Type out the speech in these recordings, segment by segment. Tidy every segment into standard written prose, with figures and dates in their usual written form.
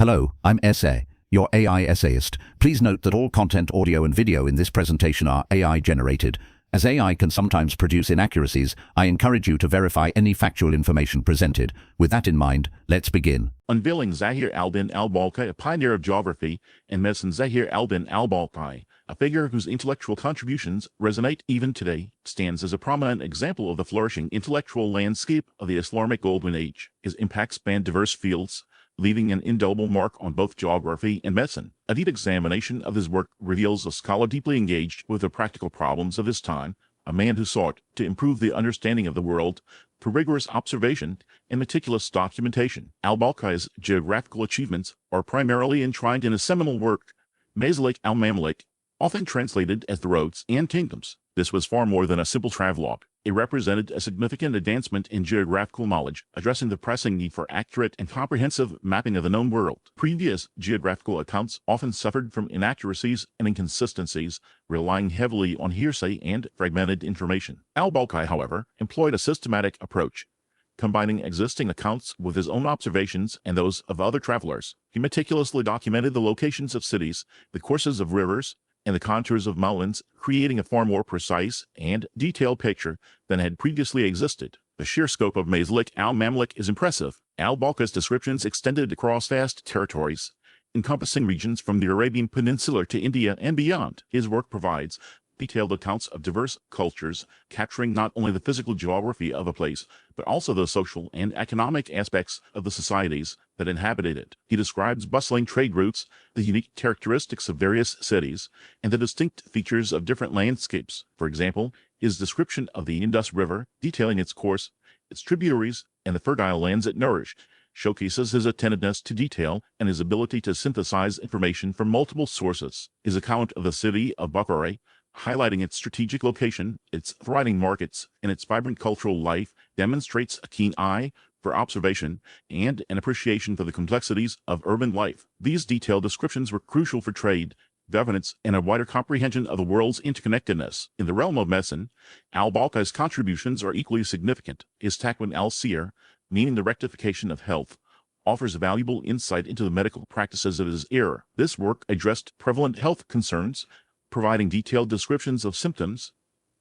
Hello, I'm Essay, your AI essayist. Please note that all content, audio and video in this presentation are AI generated. As AI can sometimes produce inaccuracies, I encourage you to verify any factual information presented. With that in mind, let's begin. Unveiling Zahir al-bin al-Balkhi, a pioneer of geography and medicine. Zahir al-bin al-Balkhi, a figure whose intellectual contributions resonate even today, stands as a prominent example of the flourishing intellectual landscape of the Islamic Golden Age. His impact spanned diverse fields, leaving an indelible mark on both geography and medicine. A deep examination of his work reveals a scholar deeply engaged with the practical problems of his time, a man who sought to improve the understanding of the world through rigorous observation and meticulous documentation. Al-Balkhi's geographical achievements are primarily enshrined in a seminal work, Masalik al-Mamalik, often translated as the Roads and Kingdoms. This was far more than a simple travelogue. It represented a significant advancement in geographical knowledge, addressing the pressing need for accurate and comprehensive mapping of the known world. Previous geographical accounts often suffered from inaccuracies and inconsistencies, relying heavily on hearsay and fragmented information. Al-Balkhi, however, employed a systematic approach, combining existing accounts with his own observations and those of other travelers. He meticulously documented the locations of cities, the courses of rivers, and the contours of mountains, creating a far more precise and detailed picture than had previously existed. The sheer scope of Masalik al-Mamalik is impressive. Al-Balkhi's descriptions extended across vast territories, encompassing regions from the Arabian Peninsula to India and beyond. His work provides detailed accounts of diverse cultures, capturing not only the physical geography of a place, but also the social and economic aspects of the societies that inhabited it. He describes bustling trade routes, the unique characteristics of various cities, and the distinct features of different landscapes. For example, his description of the Indus River, detailing its course, its tributaries, and the fertile lands it nourished, showcases his attentiveness to detail and his ability to synthesize information from multiple sources. His account of the city of Bukhara, highlighting its strategic location, its thriving markets, and its vibrant cultural life, demonstrates a keen eye for observation and an appreciation for the complexities of urban life. These detailed descriptions were crucial for trade, governance, and a wider comprehension of the world's interconnectedness. In the realm of medicine, al-Balkhi's contributions are equally significant. His Taqwim al-Siha, meaning the Rectification of Health, offers valuable insight into the medical practices of his era. This work addressed prevalent health concerns, providing detailed descriptions of symptoms,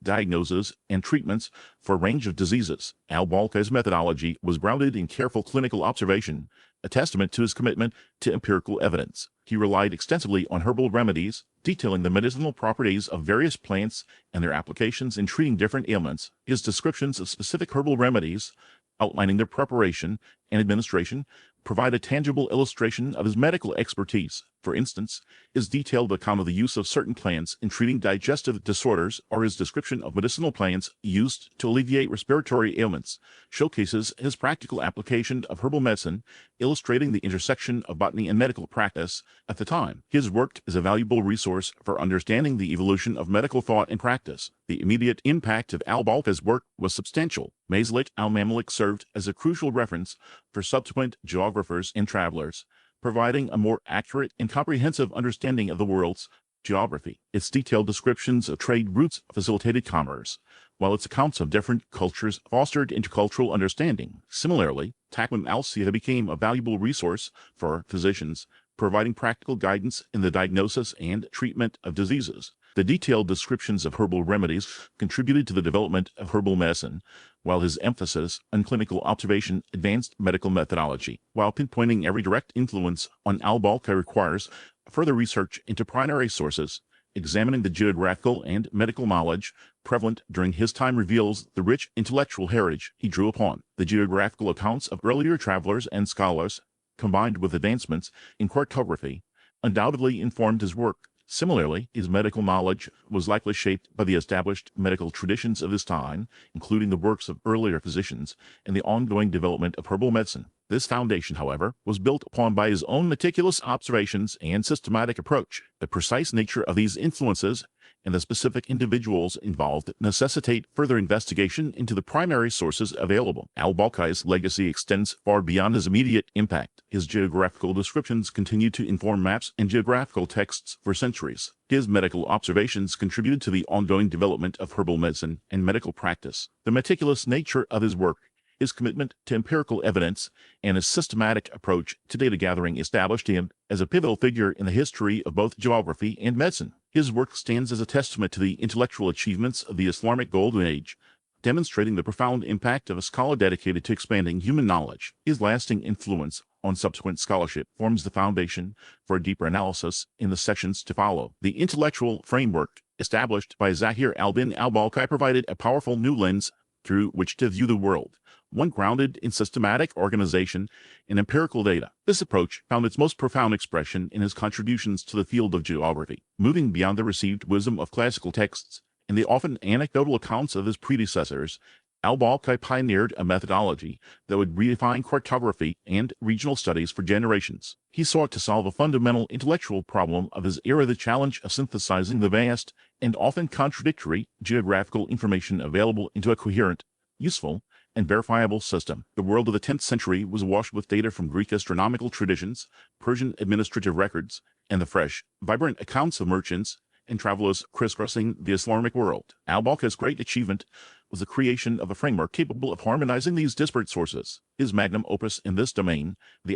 diagnoses, and treatments for a range of diseases. Al-Balkhi's methodology was grounded in careful clinical observation, a testament to his commitment to empirical evidence. He relied extensively on herbal remedies, detailing the medicinal properties of various plants and their applications in treating different ailments. His descriptions of specific herbal remedies, outlining their preparation and administration, provide a tangible illustration of his medical expertise. For instance, his detailed account of the use of certain plants in treating digestive disorders or his description of medicinal plants used to alleviate respiratory ailments showcases his practical application of herbal medicine, illustrating the intersection of botany and medical practice at the time. His work is a valuable resource for understanding the evolution of medical thought and practice. The immediate impact of al-Balkhi's work was substantial. Masalik al-Mamalik served as a crucial reference for subsequent geographers and travelers, providing a more accurate and comprehensive understanding of the world's geography. Its detailed descriptions of trade routes facilitated commerce, while its accounts of different cultures fostered intercultural understanding. Similarly, Taqwim al-Siha became a valuable resource for physicians, providing practical guidance in the diagnosis and treatment of diseases. The detailed descriptions of herbal remedies contributed to the development of herbal medicine, while his emphasis on clinical observation advanced medical methodology. While pinpointing every direct influence on al-Balkhi requires further research into primary sources, examining the geographical and medical knowledge prevalent during his time reveals the rich intellectual heritage he drew upon. The geographical accounts of earlier travelers and scholars, combined with advancements in cartography, undoubtedly informed his work. Similarly, his medical knowledge was likely shaped by the established medical traditions of his time, including the works of earlier physicians and the ongoing development of herbal medicine. This foundation, however, was built upon by his own meticulous observations and systematic approach. The precise nature of these influences and the specific individuals involved necessitate further investigation into the primary sources available. Al-Balkhi's legacy extends far beyond his immediate impact. His geographical descriptions continue to inform maps and geographical texts for centuries. His medical observations contributed to the ongoing development of herbal medicine and medical practice. The meticulous nature of his work His commitment to empirical evidence and his systematic approach to data gathering established him as a pivotal figure in the history of both geography and medicine. His work stands as a testament to the intellectual achievements of the Islamic Golden Age, demonstrating the profound impact of a scholar dedicated to expanding human knowledge. His lasting influence on subsequent scholarship forms the foundation for a deeper analysis in the sections to follow. The intellectual framework established by Zahir al-Balkhi provided a powerful new lens through which to view the world, one grounded in systematic organization and empirical data. This approach found its most profound expression in his contributions to the field of geography, moving beyond the received wisdom of classical texts and the often anecdotal accounts of his predecessors. Al-Balkhi pioneered a methodology that would redefine cartography and regional studies for generations. He sought to solve a fundamental intellectual problem of his era, the challenge of synthesizing the vast and often contradictory geographical information available into a coherent, useful, and verifiable system. The world of the 10th century was awash with data from Greek astronomical traditions, Persian administrative records, and the fresh, vibrant accounts of merchants and travelers crisscrossing the Islamic world. Al-Balkhi's great achievement was the creation of a framework capable of harmonizing these disparate sources. His magnum opus in this domain, the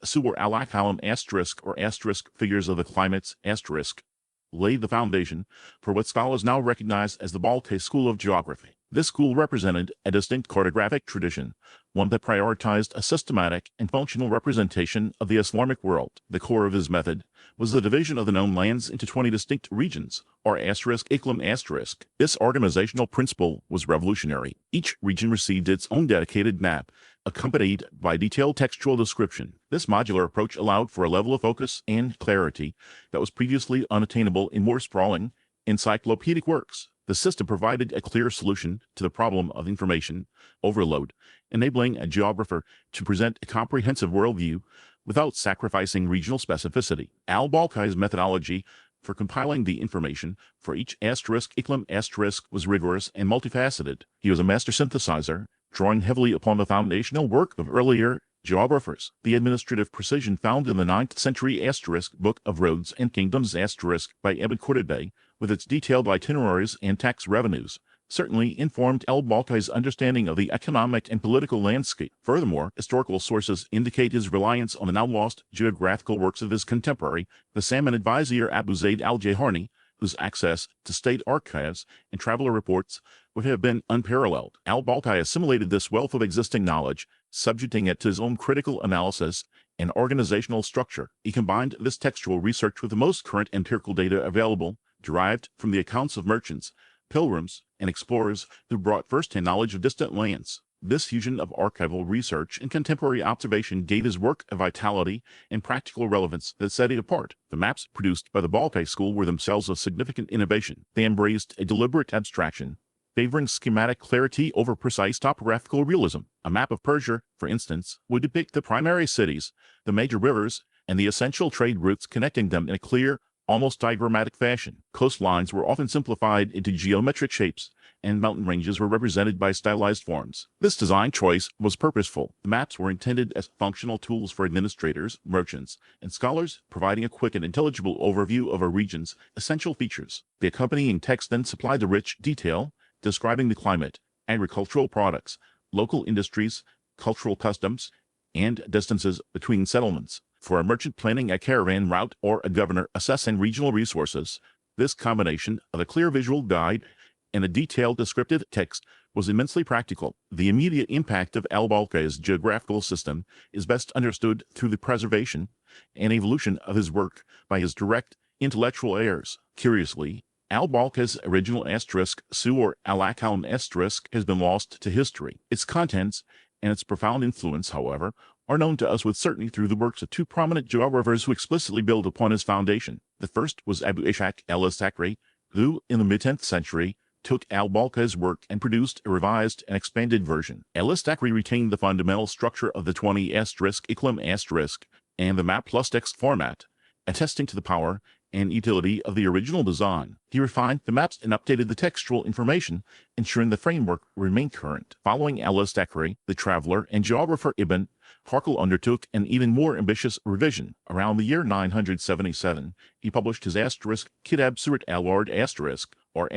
Sur al-Kalam figures of the climates laid the foundation for what scholars now recognize as the Balkhi school of geography. This school represented a distinct cartographic tradition, one that prioritized a systematic and functional representation of the Islamic world. The core of his method was the division of the known lands into 20 distinct regions, or **. This organizational principle was revolutionary. Each region received its own dedicated map, accompanied by detailed textual description. This modular approach allowed for a level of focus and clarity that was previously unattainable in more sprawling, encyclopedic works. The system provided a clear solution to the problem of information overload, enabling a geographer to present a comprehensive worldview without sacrificing regional specificity. Al-Balkhi's methodology for compiling the information for each *** was rigorous and multifaceted. He was a master synthesizer, drawing heavily upon the foundational work of earlier geographers. The administrative precision found in the 9th century * Book of Roads and Kingdoms * by Ibn Qutb, with its detailed itineraries and tax revenues, certainly informed al-Balkhi's understanding of the economic and political landscape. Furthermore, historical sources indicate his reliance on the now-lost geographical works of his contemporary, the Samanid Vizier Abu Zayd al-Jaharni, whose access to state archives and traveler reports would have been unparalleled. Al-Balkhi assimilated this wealth of existing knowledge, subjecting it to his own critical analysis and organizational structure. He combined this textual research with the most current empirical data available, derived from the accounts of merchants, pilgrims, and explorers who brought first-hand knowledge of distant lands. This fusion of archival research and contemporary observation gave his work a vitality and practical relevance that set it apart. The maps produced by the Balkhi school were themselves a significant innovation. They embraced a deliberate abstraction, favoring schematic clarity over precise topographical realism. A map of Persia, for instance, would depict the primary cities, the major rivers, and the essential trade routes connecting them in a clear, almost diagrammatic fashion. Coastlines were often simplified into geometric shapes, and mountain ranges were represented by stylized forms. This design choice was purposeful. The maps were intended as functional tools for administrators, merchants, and scholars, providing a quick and intelligible overview of a region's essential features. The accompanying text then supplied the rich detail describing the climate, agricultural products, local industries, cultural customs, and distances between settlements. For a merchant planning a caravan route or a governor assessing regional resources, this combination of a clear visual guide and a detailed descriptive text was immensely practical. The immediate impact of al-Balkhi's geographical system is best understood through the preservation and evolution of his work by his direct intellectual heirs. Curiously, al-Balkhi's original Sur al-Kalam has been lost to history. Its contents and its profound influence, however, are known to us with certainty through the works of two prominent geographers who explicitly build upon his foundation. The first was Abu Ishaq al-Sakri, who, in the mid-10th century, took al-Balkhi's work and produced a revised and expanded version. Al-Sakri retained the fundamental structure of the 20 *** and the map plus text format, attesting to the power and utility of the original design. He refined the maps and updated the textual information, ensuring the framework remained current. Following al-Sakri, the traveler and geographer Ibn Harkal undertook an even more ambitious revision. Around the year 977, he published his *** Kitab Surat al-Ard **, or **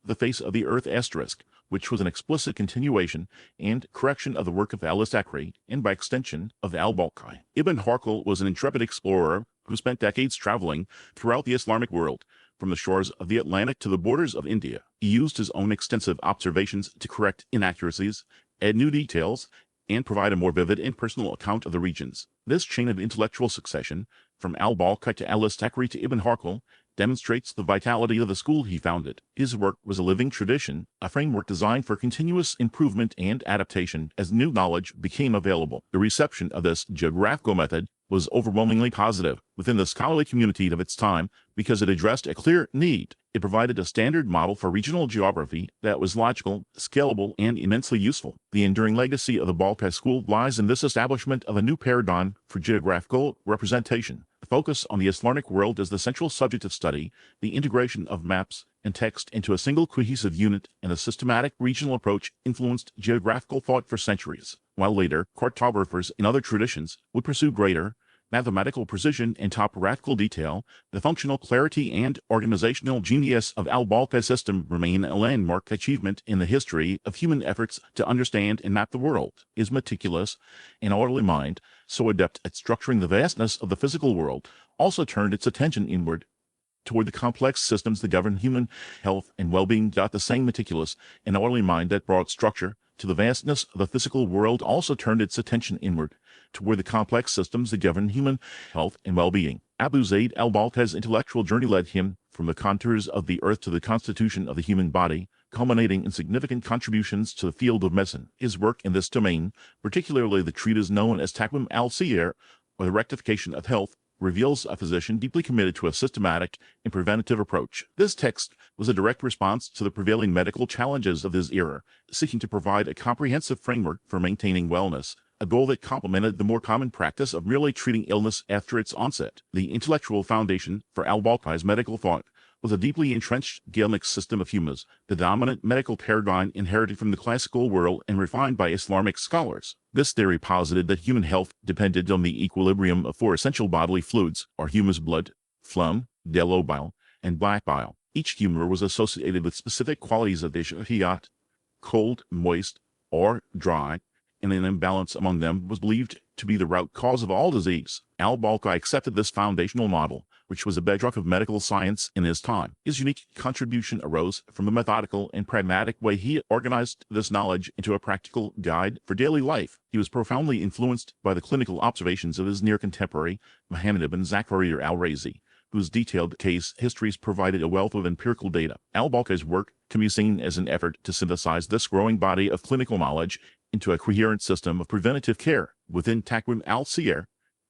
the face of the earth **, which was an explicit continuation and correction of the work of al-Thaqri and by extension of al-Balkhi. Ibn Harkal was an intrepid explorer who spent decades traveling throughout the Islamic world, from the shores of the Atlantic to the borders of India. He used his own extensive observations to correct inaccuracies, add new details, and provide a more vivid and personal account of the regions. This chain of intellectual succession, from al-Balkhi to al-Thaqri to Ibn Harkal, demonstrates the vitality of the school he founded. His work was a living tradition, a framework designed for continuous improvement and adaptation as new knowledge became available. The reception of this geographical method was overwhelmingly positive within the scholarly community of its time because it addressed a clear need. It provided a standard model for regional geography that was logical, scalable, and immensely useful. The enduring legacy of the Balkhi school lies in this establishment of a new paradigm for geographical representation. The focus on the Islamic world as the central subject of study, the integration of maps and text into a single cohesive unit, and a systematic regional approach influenced geographical thought for centuries, while later cartographers in other traditions would pursue greater mathematical precision and topographical detail. The functional clarity and organizational genius of al-Balkhi system remain a landmark achievement in the history of human efforts to understand and map the world. His meticulous and orderly mind, so adept at structuring the vastness of the physical world, also turned its attention inward toward the complex systems that govern human health and well-being. The same meticulous and orderly mind that brought structure to the vastness of the physical world also turned its attention inward toward the complex systems that govern human health and well-being. Abu Zayd al-Balkhi's intellectual journey led him from the contours of the earth to the constitution of the human body, culminating in significant contributions to the field of medicine. His work in this domain, particularly the treatise known as Taqwim al-Siha, or the Rectification of Health, reveals a physician deeply committed to a systematic and preventative approach. This text was a direct response to the prevailing medical challenges of his era, seeking to provide a comprehensive framework for maintaining wellness, a goal that complemented the more common practice of merely treating illness after its onset. The intellectual foundation for al-Balkhi's medical thought was a deeply entrenched Islamic system of humas, the dominant medical paradigm inherited from the classical world and refined by Islamic scholars. This theory posited that human health depended on the equilibrium of four essential bodily fluids, or humus: blood, phlegm, yellow bile, and black bile. Each humor was associated with specific qualities of the shahiyat, cold, moist, or dry, and an imbalance among them was believed to be the root cause of all disease. Al-Balkhi accepted this foundational model, which was a bedrock of medical science in his time. His unique contribution arose from the methodical and pragmatic way he organized this knowledge into a practical guide for daily life. He was profoundly influenced by the clinical observations of his near contemporary, Muhammad ibn Zakaria al-Razi, whose detailed case histories provided a wealth of empirical data. Al-Balkhi's work can be seen as an effort to synthesize this growing body of clinical knowledge into a coherent system of preventative care. Within Taqwim al-Siha,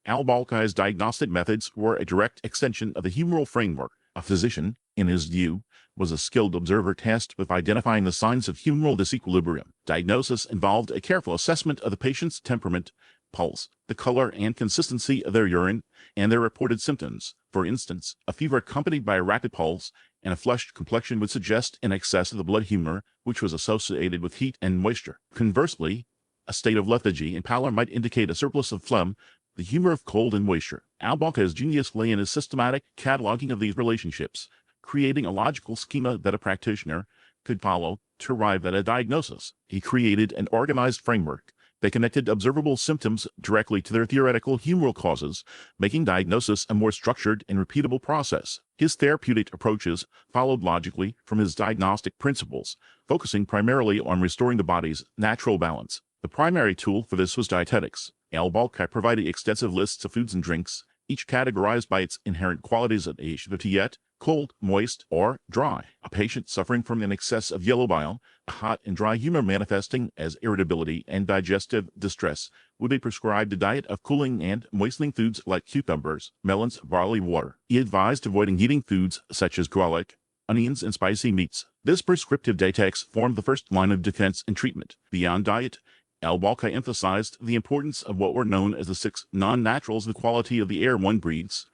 al-Balkhi's diagnostic methods were a direct extension of the humoral framework. A physician, in his view, was a skilled observer tasked with identifying the signs of humoral disequilibrium. Diagnosis involved a careful assessment of the patient's temperament, pulse, the color and consistency of their urine, and their reported symptoms. For instance, a fever accompanied by a rapid pulse and a flushed complexion would suggest an excess of the blood humor, which was associated with heat and moisture. Conversely, a state of lethargy and pallor might indicate a surplus of phlegm, the humor of cold and moisture. Al-Balkhi's genius lay in his systematic cataloging of these relationships, creating a logical schema that a practitioner could follow to arrive at a diagnosis. He created an organized framework that connected observable symptoms directly to their theoretical humoral causes, making diagnosis a more structured and repeatable process. His therapeutic approaches followed logically from his diagnostic principles, focusing primarily on restoring the body's natural balance. The primary tool for this was dietetics. Al-Balkhi provided extensive lists of foods and drinks, each categorized by its inherent qualities of shahiyat, cold, moist, or dry. A patient suffering from an excess of yellow bile, a hot and dry humor manifesting as irritability and digestive distress, would be prescribed a diet of cooling and moistening foods like cucumbers, melons, barley water. He advised avoiding heating foods such as garlic, onions, and spicy meats. This prescriptive dietetics formed the first line of defense and treatment. Beyond diet, al-Balkhi emphasized the importance of what were known as the 6 non-naturals: the quality of the air one breathes,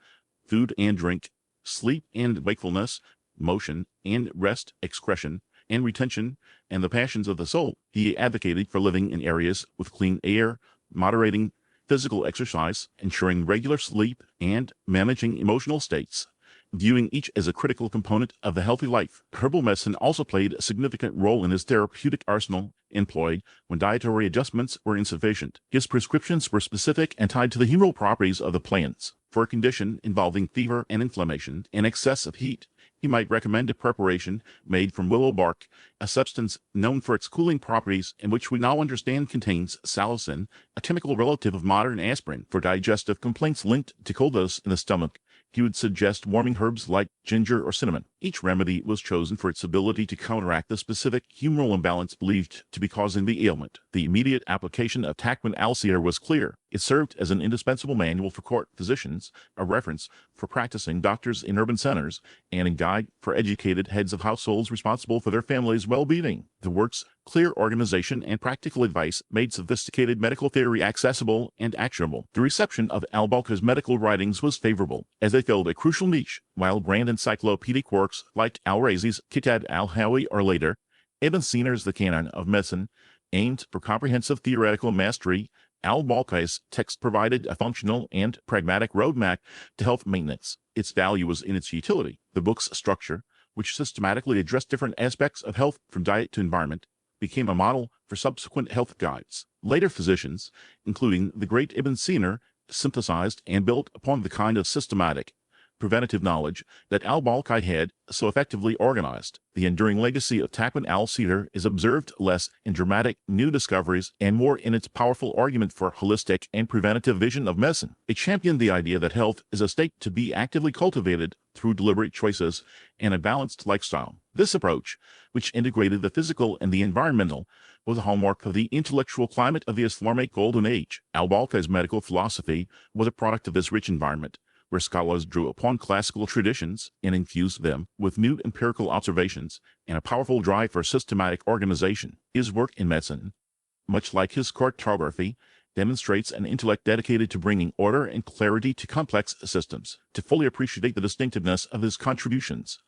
food and drink, sleep and wakefulness, motion and rest, excretion and retention, and the passions of the soul. He advocated for living in areas with clean air, moderating physical exercise, ensuring regular sleep, and managing emotional states. viewing each as a critical component of the healthy life. Herbal medicine also played a significant role in his therapeutic arsenal, employed when dietary adjustments were insufficient. His prescriptions were specific and tied to the humoral properties of the plants. For a condition involving fever and inflammation and excessive heat, he might recommend a preparation made from willow bark, a substance known for its cooling properties and which we now understand contains salicin, a chemical relative of modern aspirin. For digestive complaints linked to coldness in the stomach, he would suggest warming herbs like ginger or cinnamon. Each remedy was chosen for its ability to counteract the specific humoral imbalance believed to be causing the ailment. The immediate application of Taqwim al-Siha was clear. It served as an indispensable manual for court physicians, a reference for practicing doctors in urban centers, and a guide for educated heads of households responsible for their family's well-being. The work's clear organization and practical advice made sophisticated medical theory accessible and actionable. The reception of al-Balkhi's medical writings was favorable, as they filled a crucial niche, while grand encyclopedic works like al-Razi's Kitab al-Hawi or later, Ibn Sina's The Canon of Medicine, aimed for comprehensive theoretical mastery. Al-Balkhi's text provided a functional and pragmatic roadmap to health maintenance. Its value was in its utility. The book's structure, which systematically addressed different aspects of health from diet to environment, became a model for subsequent health guides. Later physicians, including the great Ibn Sina, synthesized and built upon the kind of systematic, preventative knowledge that al-Balkhi had so effectively organized. The enduring legacy of Taqwim al-Siha is observed less in dramatic new discoveries and more in its powerful argument for holistic and preventative vision of medicine. It championed the idea that health is a state to be actively cultivated through deliberate choices and a balanced lifestyle. This approach, which integrated the physical and the environmental, was a hallmark of the intellectual climate of the Islamic Golden Age. Al-Balkhi's medical philosophy was a product of this rich environment, where scholars drew upon classical traditions and infused them with new empirical observations and a powerful drive for systematic organization. His work in medicine, much like his cartography, demonstrates an intellect dedicated to bringing order and clarity to complex systems. To fully appreciate the distinctiveness of his contributions,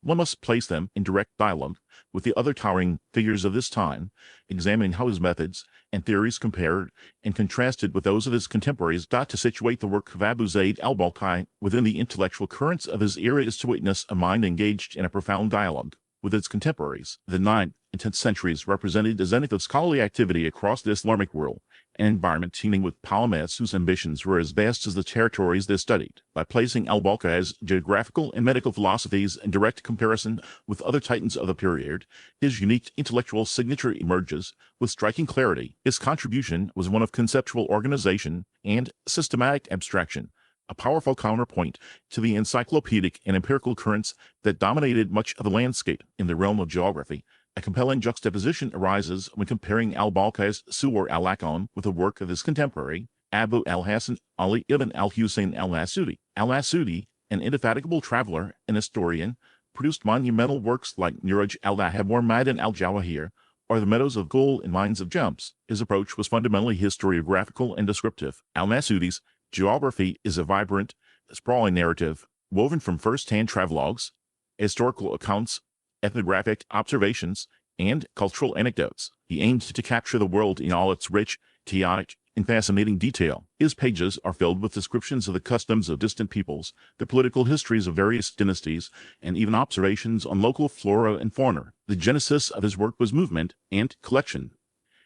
one must place them in direct dialogue with the other towering figures of this time, examining how his methods and theories compared and contrasted with those of his contemporaries. To situate the work of Abu Zayd al-Balkhi within the intellectual currents of his era is to witness a mind engaged in a profound dialogue with its contemporaries. The 9th and 10th centuries represented the zenith of scholarly activity across the Islamic world, an environment teeming with polymaths whose ambitions were as vast as the territories they studied. By placing al-Balkhi's geographical and medical philosophies in direct comparison with other titans of the period, his unique intellectual signature emerges with striking clarity. His contribution was one of conceptual organization and systematic abstraction, a powerful counterpoint to the encyclopedic and empirical currents that dominated much of the landscape. In the realm of geography, a compelling juxtaposition arises when comparing al-Balkhi's Suwar al-Aqam with the work of his contemporary, Abu al-Hasan Ali ibn al-Husayn al-Masudi. Al-Masudi, an indefatigable traveler and historian, produced monumental works like Nuraj al-Lahab or Madan al-Jawahir, or the Meadows of Gold and Mines of Gems. His approach was fundamentally historiographical and descriptive. Al-Masudi's geography is a vibrant, sprawling narrative woven from first-hand travelogues, historical accounts, ethnographic observations, and cultural anecdotes. He aimed to capture the world in all its rich, chaotic, and fascinating detail. His pages are filled with descriptions of the customs of distant peoples, the political histories of various dynasties, and even observations on local flora and fauna. The genesis of his work was movement and collection.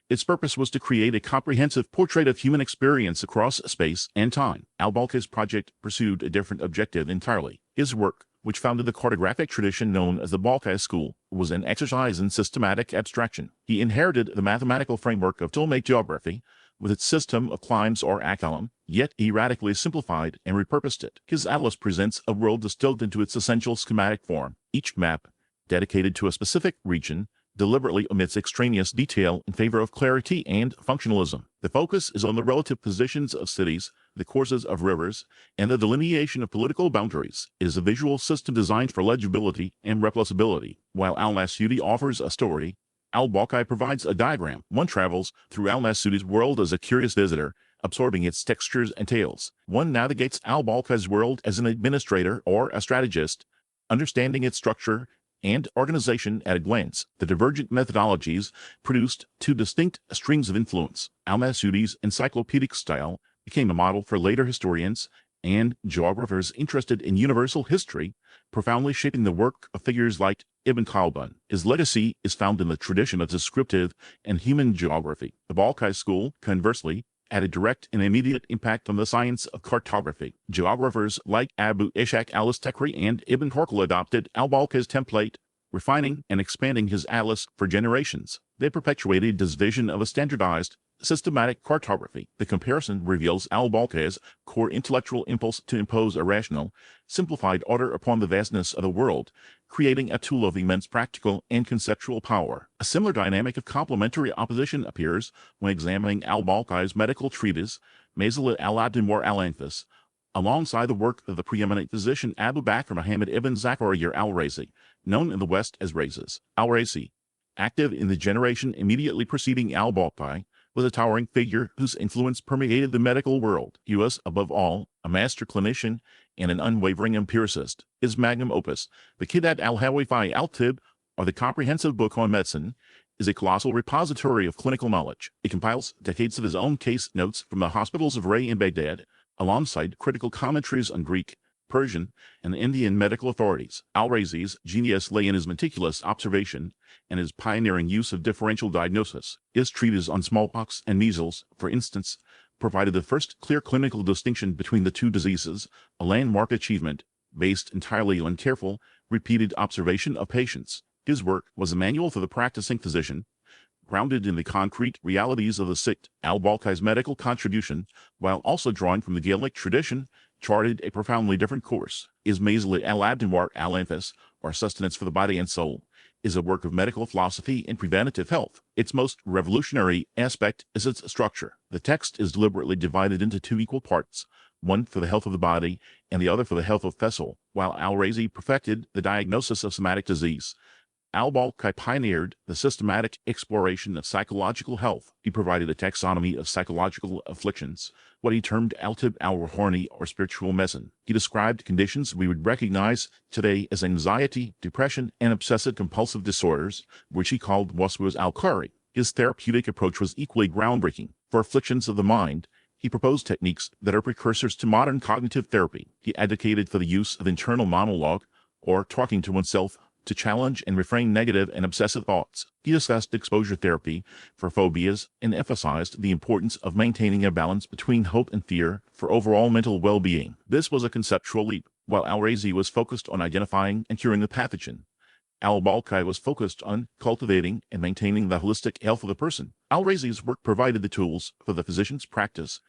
Its purpose was to create a comprehensive portrait of human experience across space and time. Al-Balkhi's project pursued a different objective entirely. His work, which founded the cartographic tradition known as the Balkhi school, was an exercise in systematic abstraction. He inherited the mathematical framework of Ptolemaic geography with its system of climes or akalum, yet he radically simplified and repurposed it. His atlas presents a world distilled into its essential schematic form. Each map, dedicated to a specific region, deliberately omits extraneous detail in favor of clarity and functionalism. The focus is on the relative positions of cities, the courses of rivers, and the delineation of political boundaries. It is a visual system designed for legibility and reproducibility. While al-Masudi offers a story, al-Balkhi provides a diagram. One travels through al-Masudi's world as a curious visitor, absorbing its textures and tales. One navigates al-Balkhi's world as an administrator or a strategist, understanding its structure and organization at a glance. The divergent methodologies produced two distinct streams of influence. Al-Masudi's encyclopedic style became a model for later historians, and geographers interested in universal history, profoundly shaping the work of figures like Ibn Khaldun. His legacy is found in the tradition of descriptive and human geography. The Balkhi school, conversely, had a direct and immediate impact on the science of cartography. Geographers like Abu Ishaq al-Istakri and Ibn Khaldun adopted al-Balkhi's template, refining and expanding his atlas for generations. They perpetuated his vision of a standardized, systematic cartography. The comparison reveals al-Balkhi's core intellectual impulse to impose a rational, simplified order upon the vastness of the world, creating a tool of immense practical and conceptual power. A similar dynamic of complementary opposition appears when examining al-Balkhi's medical treatise, Masalik al-Adimwar al-Anfas, alongside the work of the preeminent physician Abu Bakr Muhammad ibn Zakaria al-Razi, known in the West as Razes. Al-Razi, active in the generation immediately preceding al-Balkhi, was a towering figure whose influence permeated the medical world. He was, above all, a master clinician and an unwavering empiricist. His magnum opus, the Kitab al-Hawaii al-Tib, or the Comprehensive Book on Medicine, is a colossal repository of clinical knowledge. It compiles decades of his own case notes from the hospitals of Ray and Baghdad, alongside critical commentaries on Greek, Persian, and Indian medical authorities. Al-Razi's genius lay in his meticulous observation and his pioneering use of differential diagnosis. His treatise on smallpox and measles, for instance, provided the first clear clinical distinction between the two diseases, a landmark achievement based entirely on careful, repeated observation of patients. His work was a manual for the practicing physician, grounded in the concrete realities of the sick. Al-Balkhi's medical contribution, while also drawing from the Gaelic tradition, charted a profoundly different course. His Masalik al-Adimwar al-Anfas, or Sustenance for the Body and Soul, is a work of medical philosophy and preventative health. Its most revolutionary aspect is its structure. The text is deliberately divided into two equal parts, one for the health of the body and the other for the health of vessel. While al-Razi perfected the diagnosis of somatic disease, al-Balkhi pioneered the systematic exploration of psychological health. He provided a taxonomy of psychological afflictions, what he termed al-Tib al-Ruhani, or spiritual medicine. He described conditions we would recognize today as anxiety, depression, and obsessive-compulsive disorders, which he called waswas al-Qari. His therapeutic approach was equally groundbreaking. For afflictions of the mind, he proposed techniques that are precursors to modern cognitive therapy. He advocated for the use of internal monologue, or talking to oneself, to challenge and reframe negative and obsessive thoughts. He discussed exposure therapy for phobias and emphasized the importance of maintaining a balance between hope and fear for overall mental well-being. This was a conceptual leap. While al-Razi was focused on identifying and curing the pathogen, al-Balkhi was focused on cultivating and maintaining the holistic health of the person. Al-Razi's work provided the tools for the physician's practice.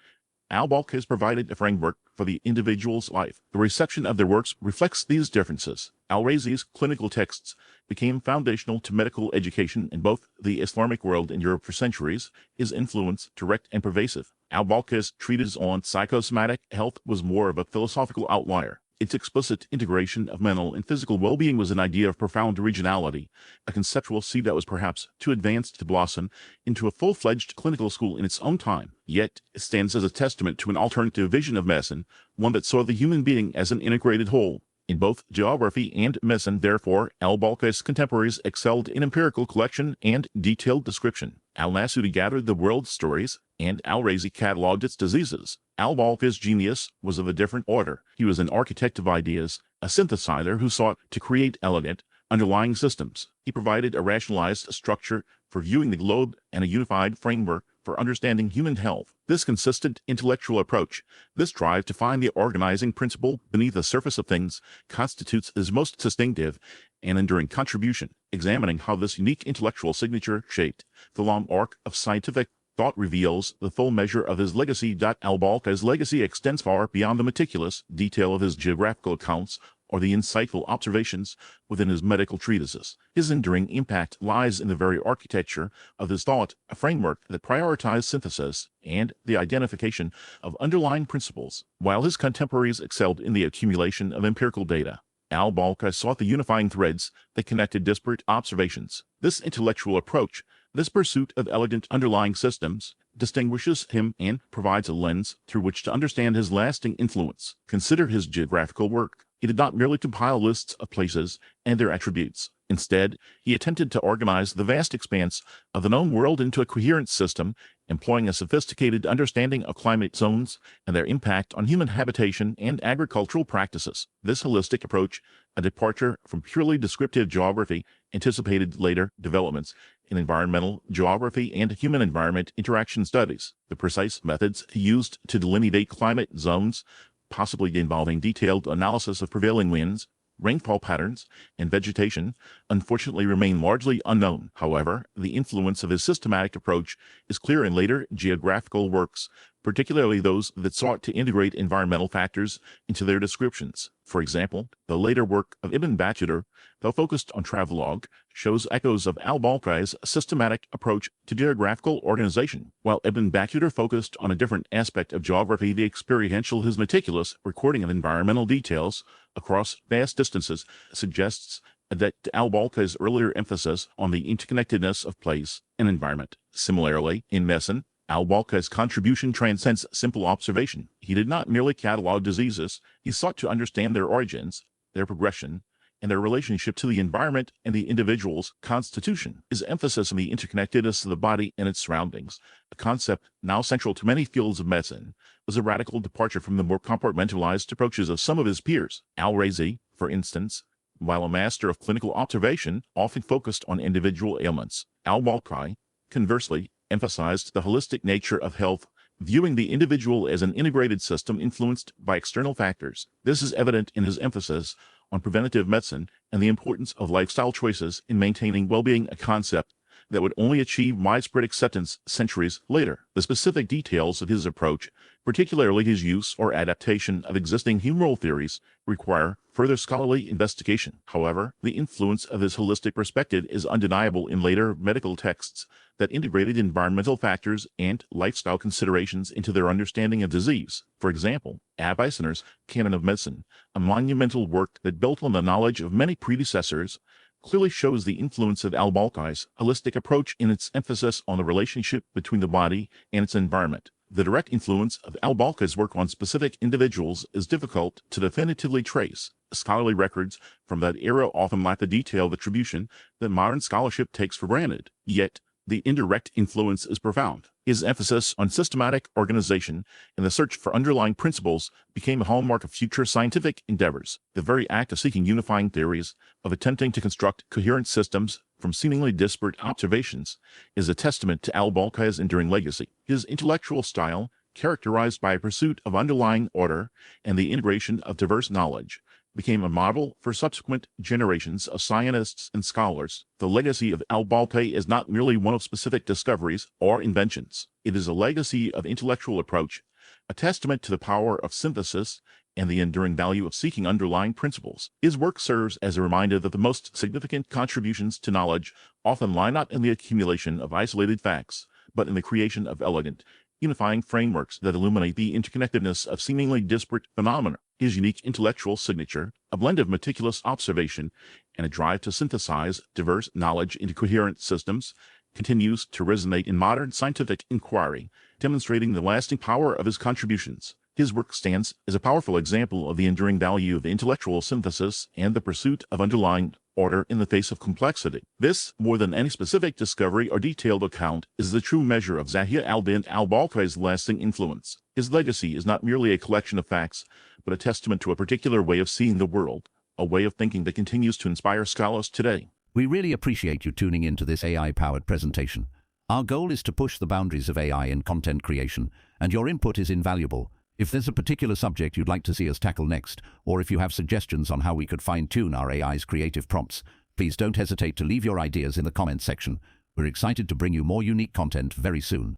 Al-Balkhi has provided a framework for the individual's life. The reception of their works reflects these differences. Al-Razi's clinical texts became foundational to medical education in both the Islamic world and Europe for centuries, his influence direct and pervasive. Al-Balkhi's treatise on psychosomatic health was more of a philosophical outlier. Its explicit integration of mental and physical well-being was an idea of profound originality, a conceptual seed that was perhaps too advanced to blossom into a full-fledged clinical school in its own time. Yet, it stands as a testament to an alternative vision of medicine, one that saw the human being as an integrated whole. In both geography and medicine, therefore, al-Balkhi's contemporaries excelled in empirical collection and detailed description. Al-Nasudi gathered the world's stories, and al-Razi cataloged its diseases. Al-Balkhi's genius was of a different order. He was an architect of ideas, a synthesizer who sought to create elegant, underlying systems. He provided a rationalized structure for viewing the globe and a unified framework for understanding human health. This consistent intellectual approach, this drive to find the organizing principle beneath the surface of things, constitutes his most distinctive and enduring contribution. Examining how this unique intellectual signature shaped the long arc of scientific thought reveals the full measure of his legacy. Al-Balkhi's legacy extends far beyond the meticulous detail of his geographical accounts or the insightful observations within his medical treatises. His enduring impact lies in the very architecture of his thought, a framework that prioritized synthesis and the identification of underlying principles. While his contemporaries excelled in the accumulation of empirical data, al-Balkhi sought the unifying threads that connected disparate observations. This intellectual approach, this pursuit of elegant underlying systems, distinguishes him and provides a lens through which to understand his lasting influence. Consider his geographical work. He did not merely compile lists of places and their attributes. Instead, he attempted to organize the vast expanse of the known world into a coherent system, employing a sophisticated understanding of climate zones and their impact on human habitation and agricultural practices. This holistic approach, a departure from purely descriptive geography, anticipated later developments in environmental geography and human-environment interaction studies. The precise methods he used to delineate climate zones, possibly involving detailed analysis of prevailing winds, rainfall patterns, and vegetation, unfortunately remain largely unknown. However, the influence of his systematic approach is clear in later geographical works, particularly those that sought to integrate environmental factors into their descriptions. For example, the later work of Ibn Battuta, though focused on travelogue, shows echoes of al-Balkhi's systematic approach to geographical organization. While Ibn Battuta focused on a different aspect of geography, the experiential, his meticulous recording of environmental details across vast distances suggests that al-Balkhi's earlier emphasis on the interconnectedness of place and environment. Similarly, in Meson, al-Balkhi's contribution transcends simple observation. He did not merely catalog diseases, he sought to understand their origins, their progression, and their relationship to the environment and the individual's constitution. His emphasis on the interconnectedness of the body and its surroundings, a concept now central to many fields of medicine, was a radical departure from the more compartmentalized approaches of some of his peers. Al-Razi, for instance, while a master of clinical observation, often focused on individual ailments. Al-Balkhi, conversely, emphasized the holistic nature of health, viewing the individual as an integrated system influenced by external factors. This is evident in his emphasis on preventative medicine and the importance of lifestyle choices in maintaining well-being, a concept that would only achieve widespread acceptance centuries later. The specific details of his approach, particularly his use or adaptation of existing humoral theories, require further scholarly investigation. However, the influence of his holistic perspective is undeniable in later medical texts that integrated environmental factors and lifestyle considerations into their understanding of disease. For example, Avicenna's Canon of Medicine, a monumental work that built on the knowledge of many predecessors, clearly shows the influence of al-Balkhi's holistic approach in its emphasis on the relationship between the body and its environment. The direct influence of al-Balkhi's work on specific individuals is difficult to definitively trace. Scholarly records from that era often lack the detailed attribution that modern scholarship takes for granted. Yet, the indirect influence is profound. His emphasis on systematic organization and the search for underlying principles became a hallmark of future scientific endeavors. The very act of seeking unifying theories, of attempting to construct coherent systems from seemingly disparate observations, is a testament to al-Balkhi's enduring legacy. His intellectual style, characterized by a pursuit of underlying order and the integration of diverse knowledge, became a model for subsequent generations of scientists and scholars. The legacy of al-Balkhi is not merely one of specific discoveries or inventions. It is a legacy of intellectual approach, a testament to the power of synthesis and the enduring value of seeking underlying principles. His work serves as a reminder that the most significant contributions to knowledge often lie not in the accumulation of isolated facts, but in the creation of elegant, unifying frameworks that illuminate the interconnectedness of seemingly disparate phenomena. His unique intellectual signature, a blend of meticulous observation and a drive to synthesize diverse knowledge into coherent systems, continues to resonate in modern scientific inquiry, demonstrating the lasting power of his contributions. His work stands as a powerful example of the enduring value of intellectual synthesis and the pursuit of underlying order in the face of complexity. This, more than any specific discovery or detailed account, is the true measure of Zahir al-Din al-Balkhi's lasting influence. His legacy is not merely a collection of facts, but a testament to a particular way of seeing the world, a way of thinking that continues to inspire scholars today. We really appreciate you tuning in to this AI-powered presentation. Our goal is to push the boundaries of AI in content creation, and your input is invaluable. If there's a particular subject you'd like to see us tackle next, or if you have suggestions on how we could fine-tune our AI's creative prompts, please don't hesitate to leave your ideas in the comments section. We're excited to bring you more unique content very soon.